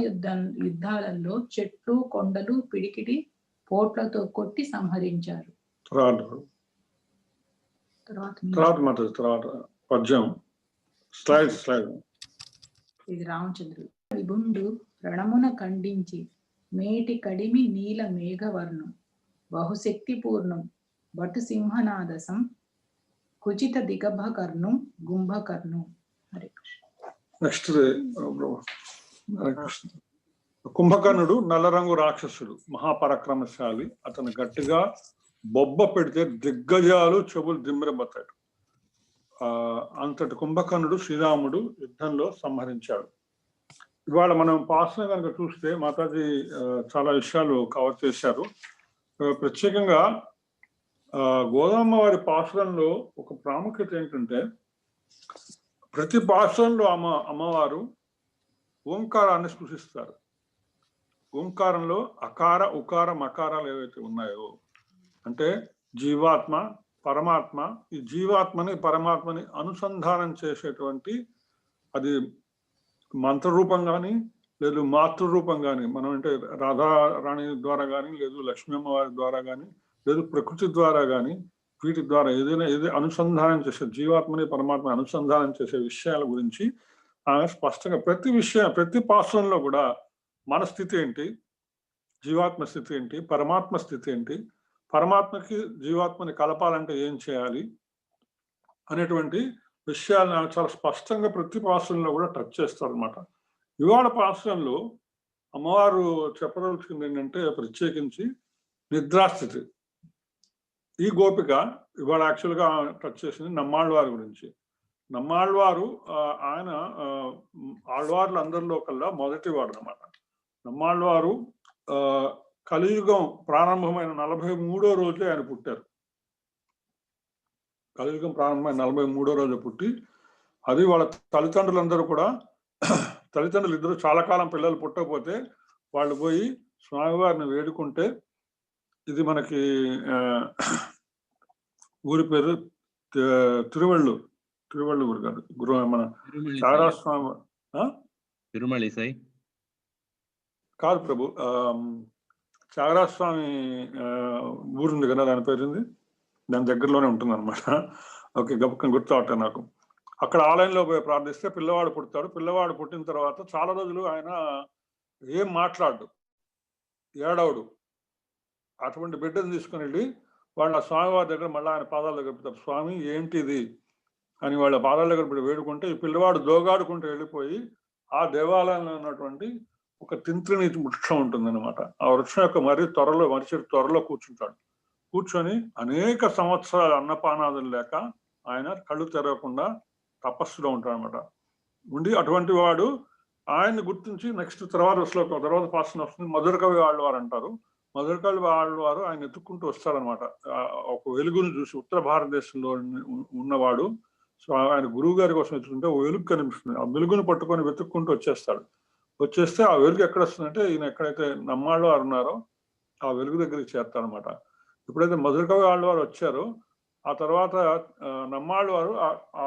యుద్ధాలలో చెట్లు, కొండలు, పిడికిటి పోట్లతో కొట్టి సంహరించారు. ఇది రామచంద్రుడు. విభుండు రణమున ఖండించి మేటి కడిమి నీల మేఘవర్ణం బహుశక్తి పూర్ణం బటు సింహనాదసం కుచిత దిగభకర్ణం గుంభకర్ణం. హరే కృష్ణ. నెక్స్ట్ కుంభకర్ణుడు నల్లరంగు రాక్షసుడు, మహాపరాక్రమశాలి. అతను గట్టిగా బొబ్బ పెడితే దిగ్గజాలు చెవులు దిమ్మిరబోతాడు. అంతటి కుంభకర్ణుడు శ్రీరాముడు యుద్ధంలో సంహరించాడు. ఇవాళ మనం పాసన కనుక చూస్తే మాతాజీ చాలా విషయాలు కవర్ చేశారు. ప్రత్యేకంగా గోదామ్మ వారి పాసురంలో ఒక ప్రాముఖ్యత ఏంటంటే, ప్రతి పాసురంలో అమ్మవారు ఓంకారాన్ని సృష్టిస్తారు. ఓంకారంలో అకార, ఉకార, మకారాలు ఏవైతే ఉన్నాయో, అంటే జీవాత్మ, పరమాత్మ, ఈ జీవాత్మని పరమాత్మని అనుసంధానం చేసేటువంటి, అది మంత్రరూపం కానీ లేదు మాతృరూపం కానీ, మనం అంటే రాధారాణి ద్వారా కానీ లేదు లక్ష్మీ అమ్మవారి ద్వారా కానీ లేదు ప్రకృతి ద్వారా కానీ, వీటి ద్వారా ఏదైనా అనుసంధానం చేసే జీవాత్మని పరమాత్మ అనుసంధానం చేసే విషయాల గురించి స్పష్టంగా ప్రతి పాశ్రంలో కూడా మన స్థితి ఏంటి, జీవాత్మ స్థితి ఏంటి, పరమాత్మ స్థితి ఏంటి, పరమాత్మకి జీవాత్మని కలపాలంటే ఏం చేయాలి అనేటువంటి విషయాలను చాలా స్పష్టంగా ప్రతి పాశ్రంలో కూడా టచ్ చేస్తారు అనమాట. ఇవాళ పాశ్రంలో అమ్మవారు చెప్పదలుచుకుంది ఏంటంటే, ప్రత్యేకించి నిద్రాస్థితి. ఈ గోపిక ఇవాళ యాక్చువల్గా టచ్ చేసింది నమ్మాళ్ళవారి గురించి. నమ్మాళ్ళవారు ఆయన ఆళ్వార్లు అందరిలో కల్లా మొదటివాడు అనమాట. నమ్మాళ్ళవారు కలియుగం ప్రారంభమైన 43వ రోజే ఆయన పుట్టారు. కలియుగం ప్రారంభమైన 43వ రోజు పుట్టి, అది వాళ్ళ తల్లిదండ్రులందరూ కూడా, తల్లిదండ్రులు ఇద్దరు చాలా కాలం పిల్లలు పుట్టకపోతే వాళ్ళు పోయి స్వామివారిని వేడుకుంటే, ఇది మనకి ఊరి పేరు తిరువళ్ళూరు కాదు, మన చారాస్వామి తిరుమలి సాయి కాదు ప్రభు, త్యాగరాజస్వామి ఊరుంది కదా, దాని పేరుంది, దాని దగ్గరలోనే ఉంటుంది అనమాట. ఓకే, గబుక్కని గుర్తు నాకు. అక్కడ ఆలయంలో పోయి ప్రార్థిస్తే పిల్లవాడు పుడతాడు. పిల్లవాడు పుట్టిన తర్వాత చాలా రోజులు ఆయన ఏం మాట్లాడు, ఏడవడు. అటువంటి బిడ్డను తీసుకుని వెళ్ళి వాళ్ళ స్వామివారి దగ్గర మళ్ళీ ఆయన పాదాల దగ్గర పెడతారు. స్వామి ఏంటిది అని వాళ్ళ పాదాల దగ్గర పెట్టి వేడుకుంటే, ఈ పిల్లవాడు దోగాడుకుంటూ వెళ్ళిపోయి ఆ దేవాలయంలో ఉన్నటువంటి ఒక తింత్రిని వృక్షం ఉంటుందన్నమాట. ఆ వృక్షం యొక్క మరిచెట్టు త్వరలో కూర్చుంటాడు. కూర్చొని అనేక సంవత్సరాలు అన్నపానాదులు లేక ఆయన కళ్ళు తెరవకుండా తపస్సులో ఉంటాడు అనమాట. ఉండి అటువంటి వాడు ఆయన్ని గుర్తించి నెక్స్ట్ తర్వాత పాసన వస్తుంది. మధురకవి ఆళ్వారు అంటారు. మధురకవి ఆళ్వారు ఆయన ఎత్తుక్కుంటూ వస్తారనమాట. ఒక వెలుగును చూసి, ఉత్తర భారతదేశంలో ఉన్నవాడు ఆయన గురువు గారి కోసం ఎత్తుకుంటే ఓ వెలుగు కనిపిస్తుంది. ఆ వెలుగును పట్టుకొని వెతుక్కుంటూ వచ్చేస్తే ఆ వెలుగు ఎక్కడ వస్తుందంటే, ఈయన ఎక్కడైతే నమ్మాళ్ళు వారు ఉన్నారో ఆ వెలుగు దగ్గరికి చేస్తారనమాట. ఎప్పుడైతే మధురకవి ఆళ్వారు వచ్చారో ఆ తర్వాత నమ్మాళ్ళు వారు ఆ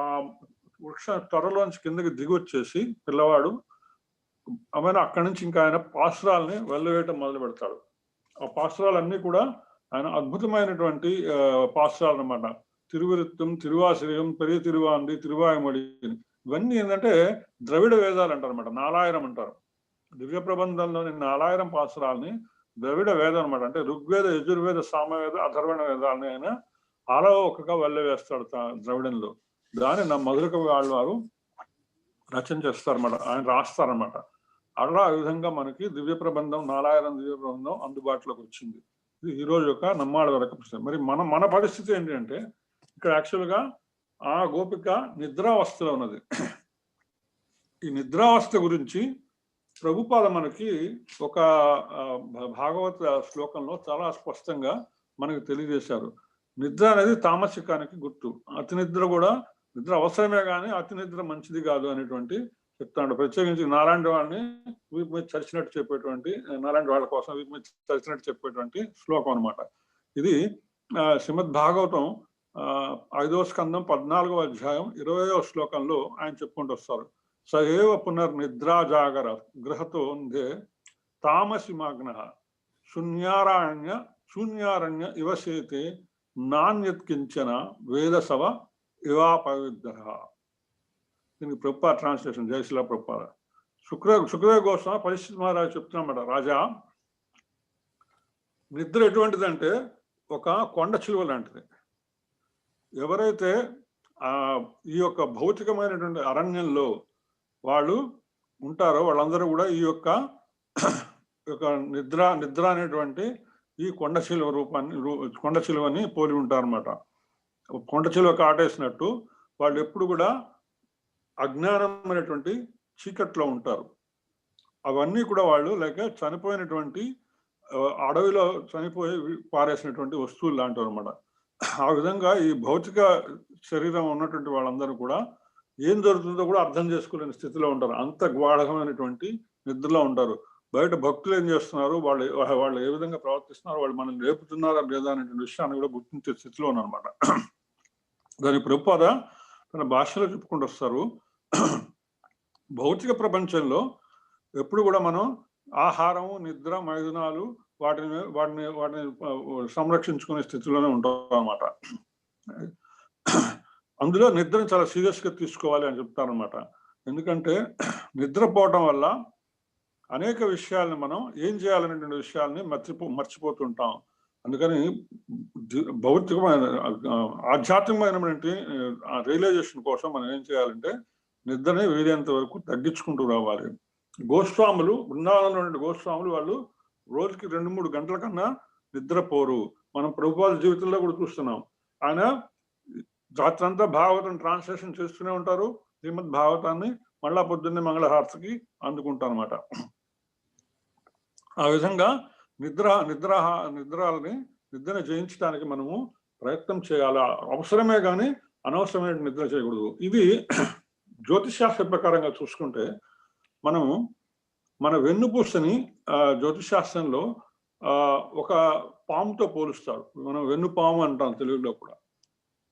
వృక్ష త్వరలోంచి కిందకి దిగి వచ్చేసి పిల్లవాడు అక్కడి నుంచి ఇంకా ఆయన పాసురాలని వెళ్ళవేయటం మొదలు పెడతాడు. ఆ పాసురాలన్నీ కూడా ఆయన అద్భుతమైనటువంటి పాసురాలు అనమాట. తిరువిరుత్తం, తిరువాసిరియం, పెరియ తిరువాంది, తిరువాయమొడి, ఇవన్నీ ఏంటంటే ద్రవిడ వేదాలు అంటారు అనమాట. 4000 అంటారు. దివ్య ప్రబంధంలోని 4000 పాసురాలని ద్రవిడ వేదం అనమాట. అంటే ఋగ్వేద, యజుర్వేద, సామవేద, అథర్వణ వేదాలని ఆయన ఆలవోకగా వెళ్ళవేస్తాడు ద్రవిడంలో. దాన్ని మధురకవి ఆళ్వారు రచన చేస్తారన్నమాట, ఆయన రాస్తారనమాట. అలా ఆ విధంగా మనకి దివ్య ప్రబంధం 4000 దివ్య ప్రబంధం అందుబాటులోకి వచ్చింది. ఇది ఈ రోజు యొక్క నమ్మాళ్ళ వరకు. మరి మన పరిస్థితి ఏంటంటే, ఇక్కడ యాక్చువల్గా ఆ గోపిక నిద్రావస్థలో ఉన్నది. ఈ నిద్రావస్థ గురించి ప్రభుపాద మనకి ఒక భాగవత శ్లోకంలో చాలా స్పష్టంగా మనకు తెలియజేశారు. నిద్ర అనేది తామసికానికి గుర్తు. అతి నిద్ర కూడా నిద్ర అవసరమే కానీ అతి నిద్ర మంచిది కాదు అనేటువంటి చెప్తాడు. ప్రత్యేకించి నారాయణ వాడిని వీపు మీద చరిచినట్టు చెప్పేటువంటి, నారాయణ వాళ్ళ కోసం వీపు మీద చరిచినట్టు చెప్పేటువంటి శ్లోకం అనమాట. ఇది శ్రీమద్ భాగవతం 5వ స్కందం 14వ అధ్యాయం 20వ శ్లోకంలో ఆయన చెప్పుకుంటూ వస్తారు. సయేవ పునర్నిద్రా జాగర గృహతోందే తామసిమాగ్న శూన్యారణ్య ఇవశేతే నాణ్యత్కించన వేదసవ ఇవాపవిద్ర. దీనికి ప్రభుపా ట్రాన్స్లేషన్, జయశిలా ప్రభుపాద. సుఖదేవ గోస్వామి పరీక్షిత్ మహారాజు చెప్తున్నమాట, రాజా నిద్ర ఎటువంటిదంటే ఒక కొండ చిలువ లాంటిది. ఎవరైతే ఈ యొక్క భౌతికమైనటువంటి అరణ్యంలో వాళ్ళు ఉంటారో వాళ్ళందరూ కూడా ఈ యొక్క నిద్ర అనేటువంటి ఈ కొండ చిలువని పోలి ఉంటారన్నమాట. కొండ చిలువ కాటేసినట్టు వాళ్ళు ఎప్పుడు కూడా అజ్ఞానం అనేటువంటి చీకట్లో ఉంటారు. అవన్నీ కూడా వాళ్ళు లేక చనిపోయినటువంటి అడవిలో చనిపోయి పారేసినటువంటి వస్తువులు లాంటివి అనమాట. ఆ విధంగా ఈ భౌతిక శరీరం ఉన్నటువంటి వాళ్ళందరూ కూడా ఏం జరుగుతుందో కూడా అర్థం చేసుకోలేని స్థితిలో ఉంటారు. అంత గాఢమైనటువంటి నిద్రలో ఉంటారు. బయట భక్తులు ఏం చేస్తున్నారు, వాళ్ళు ఏ విధంగా ప్రవర్తిస్తున్నారు, వాళ్ళు మనం లేపుతున్నారా లేదా అనేటువంటి విషయాన్ని కూడా గుర్తించే స్థితిలో ఉన్నారన్నమాట. దాని ప్రభుపాద తన భాషలో చెప్పుకుంటూ వస్తారు. భౌతిక ప్రపంచంలో ఎప్పుడు కూడా మనం ఆహారము, నిద్ర, మైదునాలు వాటిని సంరక్షించుకునే స్థితిలోనే ఉంటాం అన్నమాట. అందులో నిద్రను చాలా సీరియస్గా తీసుకోవాలి అని చెప్తారనమాట. ఎందుకంటే నిద్రపోవటం వల్ల అనేక విషయాల్ని మనం ఏం చేయాలనేటువంటి విషయాల్ని మర్చిపోతుంటాం. అందుకని భౌతికమైన ఆధ్యాత్మికమైనటువంటి రియలైజేషన్ కోసం మనం ఏం చేయాలంటే నిద్రని వీలైనంత వరకు తగ్గించుకుంటూ రావాలి. గోస్వాములు, బృందావనంలో గోస్వాములు వాళ్ళు రోజుకి 2-3 గంటల కన్నా నిద్రపోరు. మనం ప్రభుపాద జీవితంలో కూడా చూస్తున్నాం. ఆయన రాత్రంతా భాగవతం ట్రాన్స్లేషన్ చేస్తూనే ఉంటారు. శ్రీమద్ భాగవతాన్ని మళ్ళా పొద్దున్నే మంగళహారతికి అందుకుంటారన్నమాట. ఆ విధంగా నిద్రని జయించడానికి మనము ప్రయత్నం చేయాలి. అవసరమే కానీ అనవసరమైన నిద్ర చేయకూడదు. ఇది జ్యోతిషాస్త్ర ప్రకారంగా చూసుకుంటే మనము మన వెన్నుపూసని జ్యోతిషాస్త్రంలో ఒక పాముతో పోలుస్తారు. మనం వెన్నుపాము అంటాం తెలుగులో కూడా.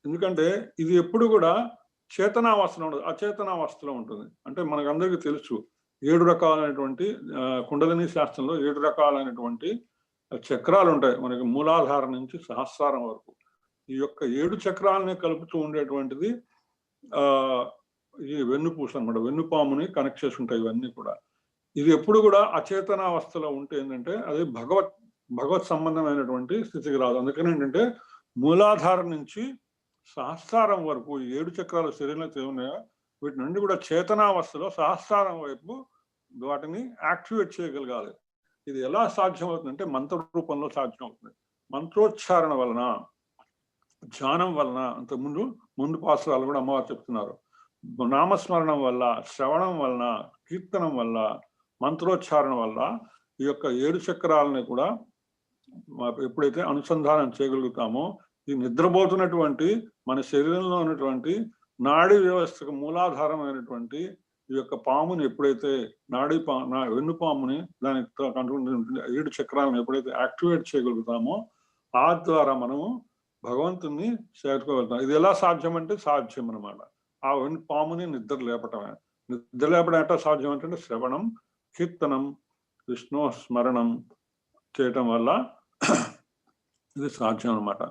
ఎందుకంటే ఇది ఎప్పుడు కూడా చేతనావస్థలో ఉండదు, అచేతనావస్థలో ఉంటుంది. అంటే మనకందరికీ తెలుసు 7 రకాలైనటువంటి కుండలిని శాస్త్రంలో 7 రకాలైనటువంటి చక్రాలు ఉంటాయి మనకి, మూలాధారం నుంచి సహస్రారం వరకు. ఈ యొక్క 7 చక్రాలని కలుపుతూ ఉండేటువంటిది ఈ వెన్నుపూస అనమాట. వెన్నుపాముని కనెక్ట్ చేసి ఉంటాయి ఇవన్నీ కూడా. ఇది ఎప్పుడు కూడా అచేతనావస్థలో ఉంటే ఏంటంటే అది భగవత్ సంబంధమైనటువంటి స్థితికి రాదు. అందుకని ఏంటంటే మూలాధారం నుంచి సహస్రారం వరకు 7 చక్రాల శరీరంలో ఉన్నాయో వీటి నుండి కూడా చేతనావస్థలో సహస్రారం వైపు వాటిని యాక్టివేట్ చేయగలగాలి. ఇది ఎలా సాధ్యం అవుతుందంటే మంత్ర రూపంలో సాధ్యం అవుతుంది. మంత్రోచ్చారణ వలన, ధ్యానం వలన, ముందు పాసురాలు కూడా అమ్మవారు చెప్తున్నారు. నామస్మరణం వల్ల, శ్రవణం వలన, కీర్తనం వల్ల, మంత్రోచ్చారణ వల్ల ఈ యొక్క 7 చక్రాలని కూడా ఎప్పుడైతే అనుసంధానం చేయగలుగుతామో ఈ నిద్రపోతున్నటువంటి మన శరీరంలో ఉన్నటువంటి నాడీ వ్యవస్థకు మూలాధారమైనటువంటి ఈ యొక్క పాముని ఎప్పుడైతే వెన్నుపాముని దానికి 7 చక్రాలను ఎప్పుడైతే యాక్టివేట్ చేయగలుగుతామో ఆ ద్వారా మనము భగవంతుని చేరుకోగలుగుతాం. ఇది ఎలా సాధ్యం అంటే సాధ్యం అనమాట. ఆ పాముని నిద్ర లేపటమే. నిద్ర లేపడం ఎట్లా సాధ్యం అంటే శ్రవణం, కీర్తనం, విష్ణు స్మరణం చేయటం వల్ల ఇది సాధ్యం అనమాట.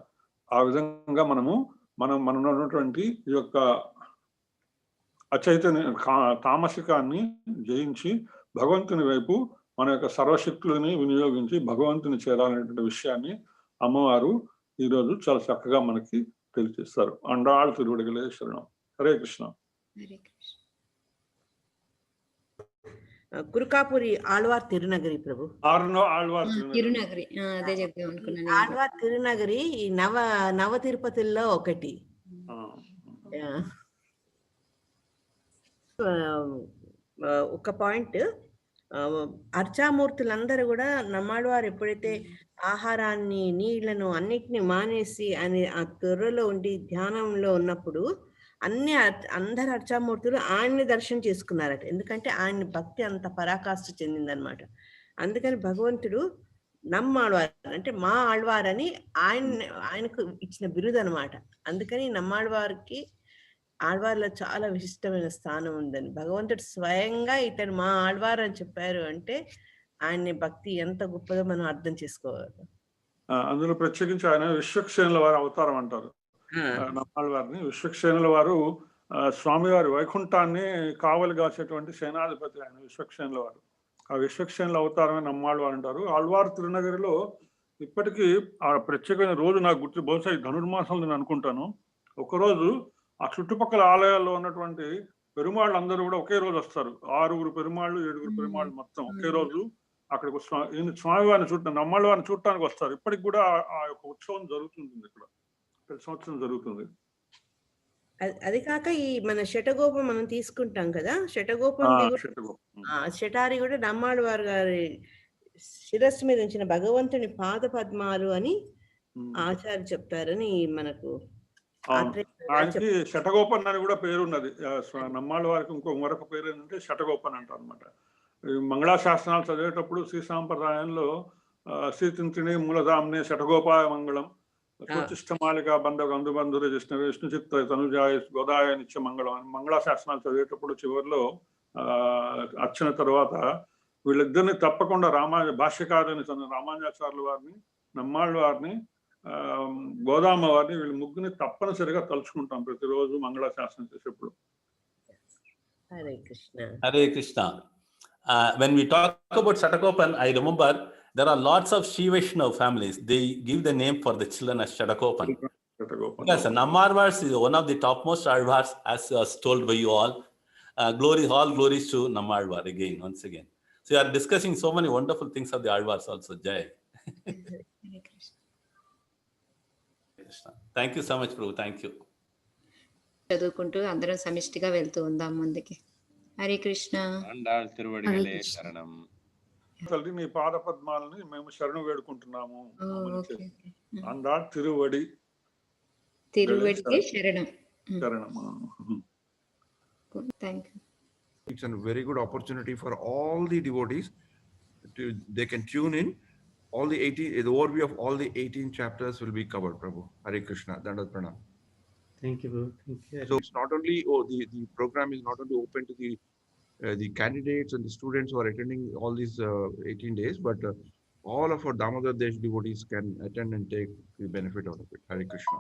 ఆ విధంగా మనం ఉన్నటువంటి ఈ యొక్క అచైతన్య తామసికాన్ని జయించి భగవంతుని వైపు మన యొక్క సర్వశక్తులని వినియోగించి భగవంతుని చేరాలనేటువంటి విషయాన్ని అమ్మవారు ఈరోజు చాలా చక్కగా మనకి తెలియజేస్తారు. అండాళ్ తిరువడిగలే శరణం. హరే కృష్ణ. కురుకాపురి ఆళ్వార్ తిరునగరి ప్రభు. ఆళ్వార్ తిరునగరి, అదే చెప్తాం అనుకున్నాను. ఆళ్వార్ తిరునగరి ఈ నవ తిరుపతిలో ఒకటి. ఒక పాయింట్, అర్చామూర్తులందరూ కూడా నమ్మాళ్వారు ఎప్పుడైతే ఆహారాన్ని, నీళ్లను అన్నిటిని మానేసి అని ఆ త్వరలో ఉండి ధ్యానంలో ఉన్నప్పుడు అందరు అర్చామూర్తులు ఆయన్ని దర్శనం చేసుకున్నారట. ఎందుకంటే ఆయన భక్తి అంత పరాకాష్ఠ చెందిందనమాట. అందుకని భగవంతుడు నమ్మాళ్వార్ అంటే మా ఆళ్వార్ అని ఆయనకు ఇచ్చిన బిరుదు అనమాట. అందుకని నమ్మాళ్వారికి ఆళ్వార్లో చాలా విశిష్టమైన స్థానం ఉందని, భగవంతుడు స్వయంగా ఇతను మా ఆళ్వార్ అని చెప్పారు అంటే ఆయన భక్తి ఎంత గొప్పదో మనం అర్థం చేసుకోవాలి. అందులో ప్రత్యేకించి ఆయన విశ్వక్సేనుల వారి అవతారం అంటారు. నమ్మాళ్వారిని విశ్వక్సేనుల వారు స్వామివారి వైకుంఠాన్ని కావలి కాసేటువంటి సేనాధిపతి ఆయన విశ్వక్సేనుల వారు. ఆ విశ్వక్సేనుల అవతారమే నమ్మాళ్వారు అంటారు. ఆళ్వార్ తిరునగరిలో ఇప్పటికీ ఆ ప్రత్యేకమైన రోజు నాకు గుర్తు, బహుశా ధనుర్మాసం నేను అనుకుంటాను. ఒకరోజు ఆ చుట్టుపక్కల ఆలయాల్లో ఉన్నటువంటి పెరుమాళ్ళు అందరూ కూడా ఒకే రోజు వస్తారు. 6 పెరుమాళ్ళు 7 పెరుమాళ్ళు మొత్తం ఒకే రోజు అక్కడికి స్వామివారిని నమ్మాళ్వారిని చూడటానికి వస్తారు. ఇప్పటికి కూడా ఆ యొక్క ఉత్సవం జరుగుతుంది, ఇక్కడ ప్రతి సంవత్సరం జరుగుతుంది. అది కాక ఈ మన శటగోపం మనం తీసుకుంటాం కదా, శటగోపం శటారి కూడా నమ్మాళ్వారు గారి శిరస్సు మీద ఉంచిన భగవంతుని పాద పద్మాలు అని ఆచార్య చెప్తారని మనకు. ఆయనకి శటగోపన్ అని కూడా పేరు ఉన్నది. నమ్మాళ్వారికి మరొక పేరు ఏంటంటే శటగోపన్ అంటారు అనమాట. మంగళాశాసనాలు చదివేటప్పుడు శ్రీ సాంప్రదాయంలో శ్రీతింత్రిణి మూలధామ్నే శటగోపాయ మంగళం స్వచిష్టమాలిక బంధు జిష్ణ విష్ణు చిత్త తనుజాయ గోదాయ నిత్య మంగళం అని మంగళాశాసనాలు చదివేటప్పుడు చివరిలో అర్చన తర్వాత వీళ్ళిద్దరిని తప్పకుండా భాష్యకారుని రామానుజాచార్యుల వారిని, నమ్మాళ్ళ వారిని, గోదామ వారిని, వీళ్ళ ముగ్గురిని తప్పనిసరిగా తలుచుకుంటాం ప్రతిరోజు మంగళాశాసనం చేసేప్పుడు. Hare Krishna. Hare Krishna. When we talk about Shatagopan, I remember there are lots of Sri Vaishnava families. They give the name for the children as Shatagopan. Yes, Nammarvars is one of the topmost Alvars, as was told by you all. All glories to Nammarvar again, once again. So you are discussing so many wonderful things of the Alvars also. Jai. Thank you so much, Prabhu. Thank you. చదువుకుంటూ అందరం సమిష్టిగా వెళ్తూ ఉందాం ముందుకి. హరే కృష్ణ. తల్లి నీ పాద పద్మాలని మేము శరణు వేడుకుంటున్నాము. అందాళ్ తిరువడి, తిరువడికి శరణం. Thank you. It's a very good opportunity for all the devotees they can tune in. All the 18, the overview of all the 18 chapters will be covered. Prabhu, Hare Krishna, Dandavat Pranam. Thank you, Prabhu. Thank you. So it's not only the program is not only open to the candidates and the students who are attending all these 18 days, but all of our Damodar Desh devotees can attend and take the benefit out of it. Hare Krishna.